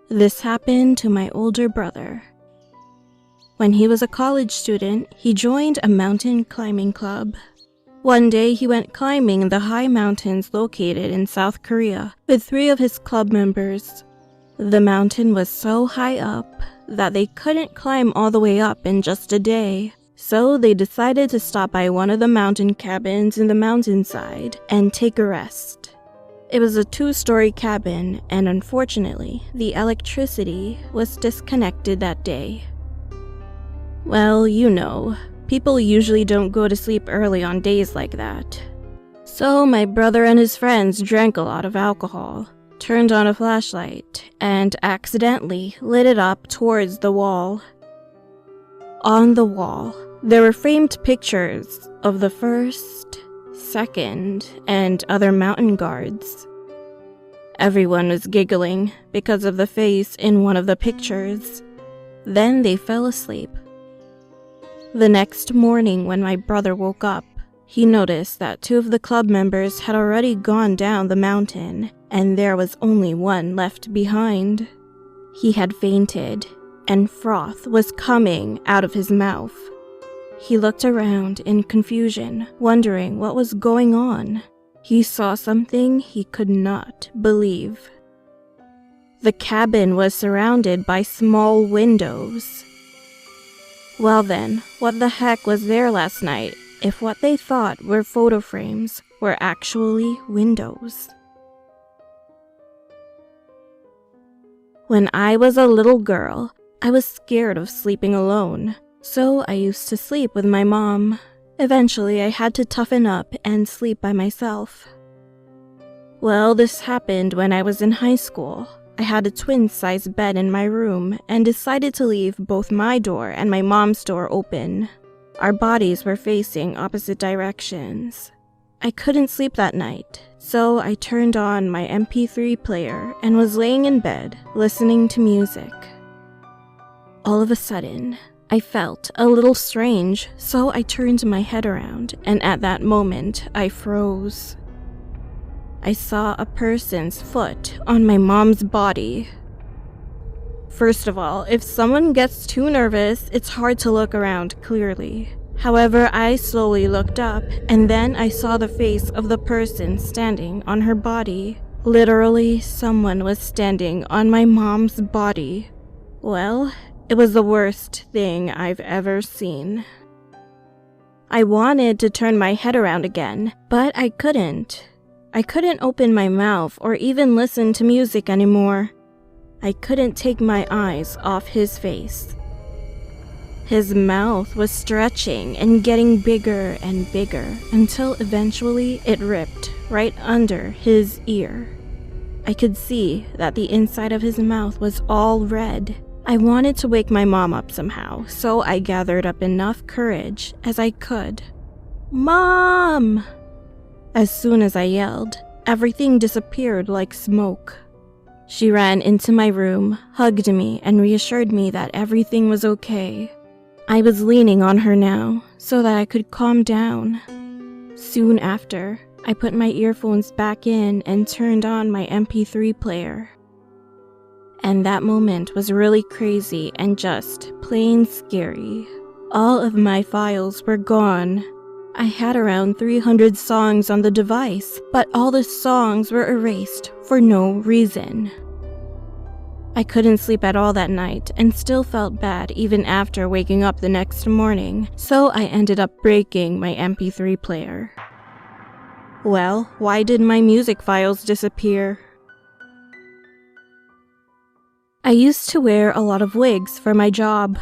This happened to my older brother. When he was a college student, he joined a mountain climbing club. One day, he went climbing in the high mountains located in South Korea with 3 of his club members. The mountain was so high up that they couldn't climb all the way up in just a day, so they decided to stop by one of the mountain cabins in the mountainside and take a rest. It was a 2-story cabin, and unfortunately, the electricity was disconnected that day. Well, you know, people usually don't go to sleep early on days like that. So my brother and his friends drank a lot of alcohol, turned on a flashlight, and accidentally lit it up towards the wall. On the wall, there were framed pictures of the 1st, 2nd, and other mountain guards. Everyone was giggling because of the face in one of the pictures. Then they fell asleep. The next morning when my brother woke up, he noticed that 2 of the club members had already gone down the mountain, and there was only one left behind. He had fainted, and froth was coming out of his mouth. He looked around in confusion, wondering what was going on. He saw something he could not believe. The cabin was surrounded by small windows. Well then, what the heck was there last night if what they thought were photo frames were actually windows? When I was a little girl, I was scared of sleeping alone, so I used to sleep with my mom. Eventually, I had to toughen up and sleep by myself. Well, this happened when I was in high school. I had a twin-size bed in my room and decided to leave both my door and my mom's door open. Our bodies were facing opposite directions. I couldn't sleep that night, so I turned on my MP3 player and was laying in bed, listening to music. All of a sudden, I felt a little strange, so I turned my head around, and at that moment, I froze. I saw a person's foot on my mom's body. First of all, if someone gets too nervous, it's hard to look around clearly. However, I slowly looked up, and then I saw the face of the person standing on her body. Literally, someone was standing on my mom's body. Well, it was the worst thing I've ever seen. I wanted to turn my head around again, but I couldn't. I couldn't open my mouth or even listen to music anymore. I couldn't take my eyes off his face. His mouth was stretching and getting bigger and bigger until eventually it ripped right under his ear. I could see that the inside of his mouth was all red. I wanted to wake my mom up somehow, so I gathered up enough courage as I could. "Mom!" As soon as I yelled, everything disappeared like smoke. She ran into my room, hugged me, and reassured me that everything was okay. I was leaning on her now, so that I could calm down. Soon after, I put my earphones back in and turned on my MP3 player. And that moment was really crazy and just plain scary. All of my files were gone. I had around 300 songs on the device, but all the songs were erased for no reason. I couldn't sleep at all that night and still felt bad even after waking up the next morning, so I ended up breaking my MP3 player. Well, why did my music files disappear? I used to wear a lot of wigs for my job.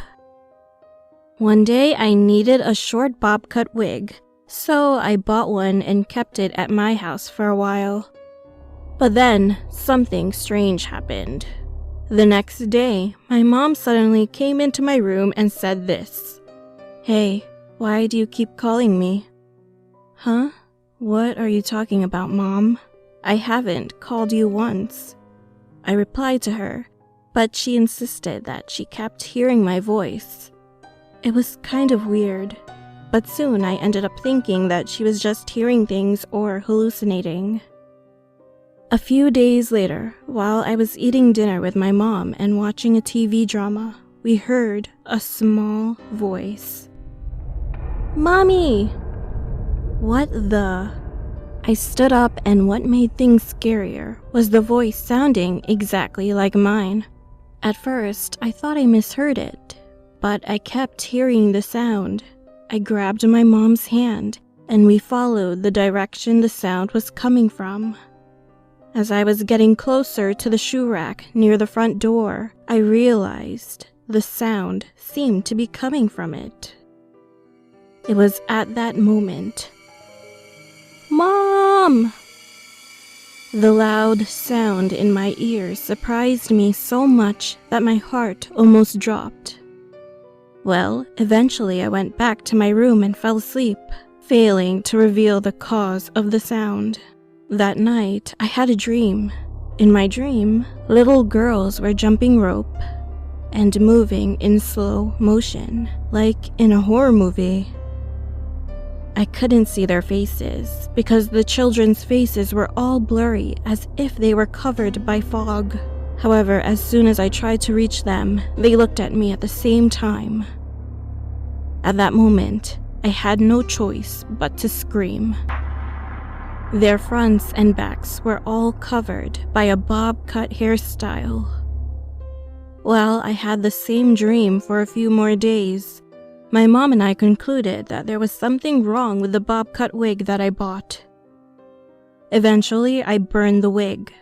One day I needed a short bob cut wig, so I bought one and kept it at my house for a while. But then, something strange happened. The next day, my mom suddenly came into my room and said this. "Hey, why do you keep calling me?" "Huh? What are you talking about, Mom? I haven't called you once." I replied to her, but she insisted that she kept hearing my voice. It was kind of weird, but soon I ended up thinking that she was just hearing things or hallucinating. A few days later, while I was eating dinner with my mom and watching a TV drama, we heard a small voice. "Mommy!" What the? I stood up, and what made things scarier was the voice sounding exactly like mine. At first, I thought I misheard it, but I kept hearing the sound. I grabbed my mom's hand, and we followed the direction the sound was coming from. As I was getting closer to the shoe rack near the front door, I realized the sound seemed to be coming from it. It was at that moment. "Mom!" The loud sound in my ears surprised me so much that my heart almost dropped. Well, eventually I went back to my room and fell asleep, failing to reveal the cause of the sound. That night, I had a dream. In my dream, little girls were jumping rope and moving in slow motion, like in a horror movie. I couldn't see their faces because the children's faces were all blurry as if they were covered by fog. However, as soon as I tried to reach them, they looked at me at the same time. At that moment, I had no choice but to scream. Their fronts and backs were all covered by a bob cut hairstyle. Well, I had the same dream for a few more days. My mom and I concluded that there was something wrong with the bob cut wig that I bought. Eventually, I burned the wig.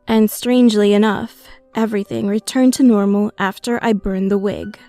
And strangely enough, everything returned to normal after I burned the wig.